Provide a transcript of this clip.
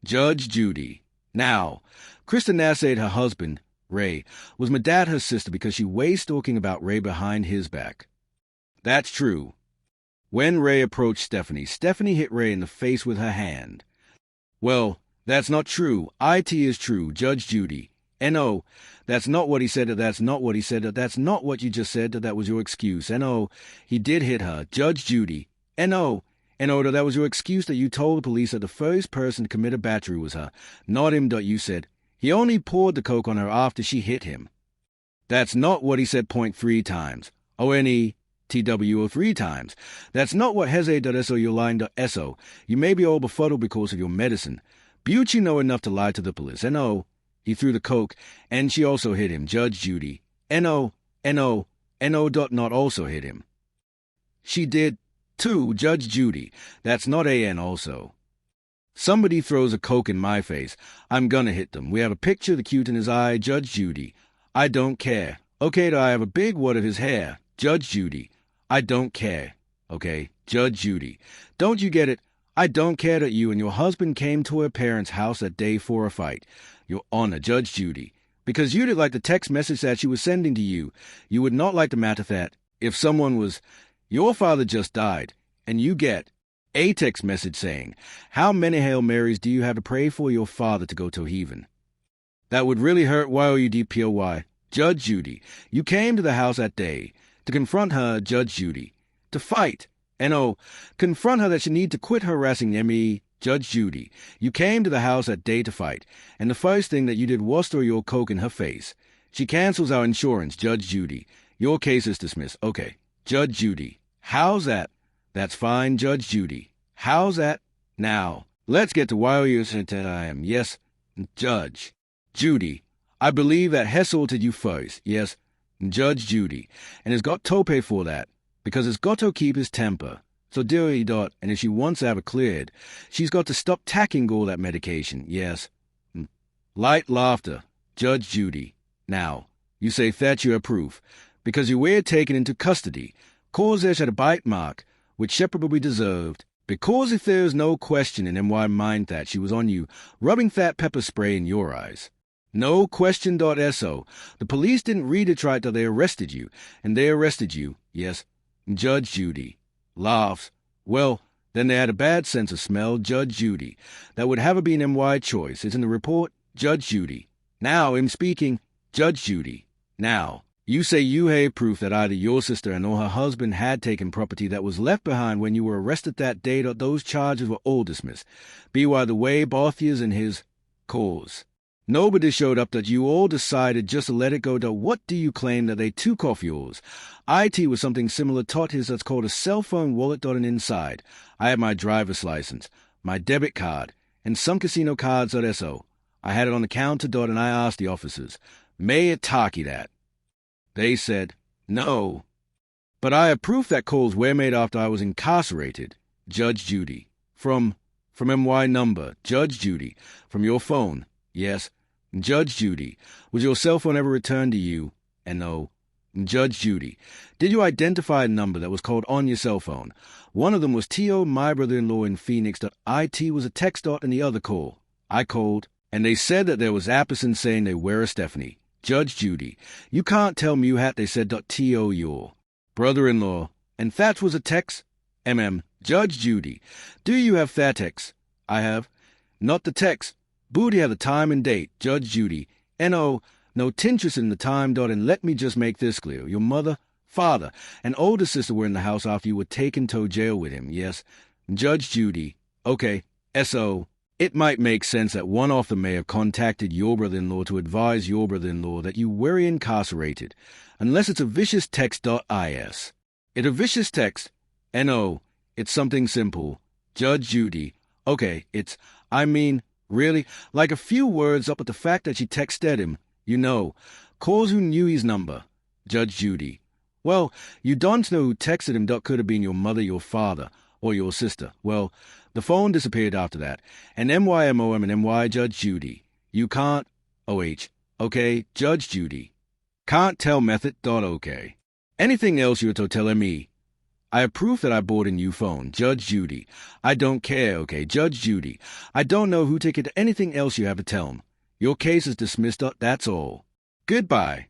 Judge Judy. Now, Krista Nassade, her husband, Ray, was my dad her sister because she was talking about Ray behind his back. That's true. When Ray approached Stephanie, Stephanie hit Ray in the face with her hand. Well, that's not true. It is true, Judge Judy. N.O. That's not what he said. That's not what he said. That's not what you just said. That was your excuse. N.O. He did hit her. Judge Judy. N.O. N.O. That was your excuse that you told the police that the first person to commit a battery was her, not him. You said he only poured the coke on her after she hit him. That's not what he said. Point 3 times. O-N-E-T-W-O 3 times. That's not what Heze.so. You're lying.so. You may be all befuddled because of your medicine. But you know enough to lie to the police. N.O. He threw the coke, and she also hit him. Judge Judy. N.O. N.O. N.O. Not also hit him. She did, too, Judge Judy. That's not A.N. also. Somebody throws a coke in my face. I'm gonna hit them. We have a picture of the cute in his eye. Judge Judy. I don't care. Okay, I have a big wad of his hair. Judge Judy. I don't care. Okay, Judge Judy. Don't you get it? I don't care that you and your husband came to her parents' house that day for a fight. Your Honor, Judge Judy. Because you did like the text message that she was sending to you. You would not like the matter that if someone was, your father just died, and you get a text message saying, how many Hail Marys do you have to pray for your father to go to heaven? That would really hurt YOUDPOY. Judge Judy. You came to the house that day to confront her, Judge Judy. To fight. N.O. Confront her that she need to quit harassing M.E. Judge Judy. You came to the house that day to fight, and the first thing that you did was throw your coke in her face. She cancels our insurance, Judge Judy. Your case is dismissed. Okay. Judge Judy. How's that? That's fine, Judge Judy. How's that? Now, let's get to why you said that I am. Yes, Judge Judy. I believe that assaulted you first. Yes, Judge Judy. And has got to pay for that, because it's got to keep his temper. So dearie dot, and if she wants to have it cleared, she's got to stop taking all that medication. Yes. Light laughter. Judge Judy. Now, you say that you approve, because you were taken into custody, cause there had a bite mark, which Shepard will be deserved, because if there is no question in M.Y. mind that she was on you, rubbing that pepper spray in your eyes. No question. So. The police didn't read it right till they arrested you, and they arrested you. Yes. Judge Judy. Laughs. Well, then they had a bad sense of smell, Judge Judy. That would have been M.Y. choice. It's in the report, Judge Judy. Now, him speaking, Judge Judy. Now, you say you have proof that either your sister and or her husband had taken property that was left behind when you were arrested that day. Those charges were all dismissed. Be why the way Barthias and his cause. Nobody showed up that you all decided just to let it go. What do you claim that they took off yours? IT was something similar taught his that's called a cell phone wallet. And inside, I had my driver's license, my debit card, and some casino cards. So. I had it on the counter. And I asked the officers, may it talkie that? They said, no. But I have proof that calls were made after I was incarcerated. Judge Judy. From M.Y. number. Judge Judy. From your phone. Yes. Judge Judy. Was your cell phone ever returned to you? N.O. Judge Judy. Did you identify a number that was called on your cell phone? One of them was T.O. my brother-in-law in Phoenix. IT was a text. And the other call. I called, and they said that there was Apperson saying they were a Stephanie. Judge Judy. You can't tell me you had. They said T.O. your brother-in-law. And that was a text? Judge Judy. Do you have that text? I have. Not the text. Booty have the time and date. Judge Judy. N.O. No tintress in the time. And let me just make this clear. Your mother, father, and older sister were in the house after you were taken to jail with him. Yes. Judge Judy. Okay. S.O. It might make sense that one of them may have contacted your brother-in-law to advise your brother-in-law that you were incarcerated, unless it's a vicious text.is. It a vicious text? N.O. It's something simple. Judge Judy. Okay, it's, really, like a few words up at the fact that she texted him, you know, cause who knew his number. Judge Judy. Well, you don't know who texted him. Could have been your mother, your father, or your sister. Well, the phone disappeared after that, and MYMOM and MY Judge Judy. You can't, OH, okay, Judge Judy. Can't tell method. Okay. Anything else you were to tell me? I approve that I bought a new phone. Judge Judy. I don't care, okay? Judge Judy. I don't know who ticket anything else you have to tell him. Your case is dismissed, that's all. Goodbye.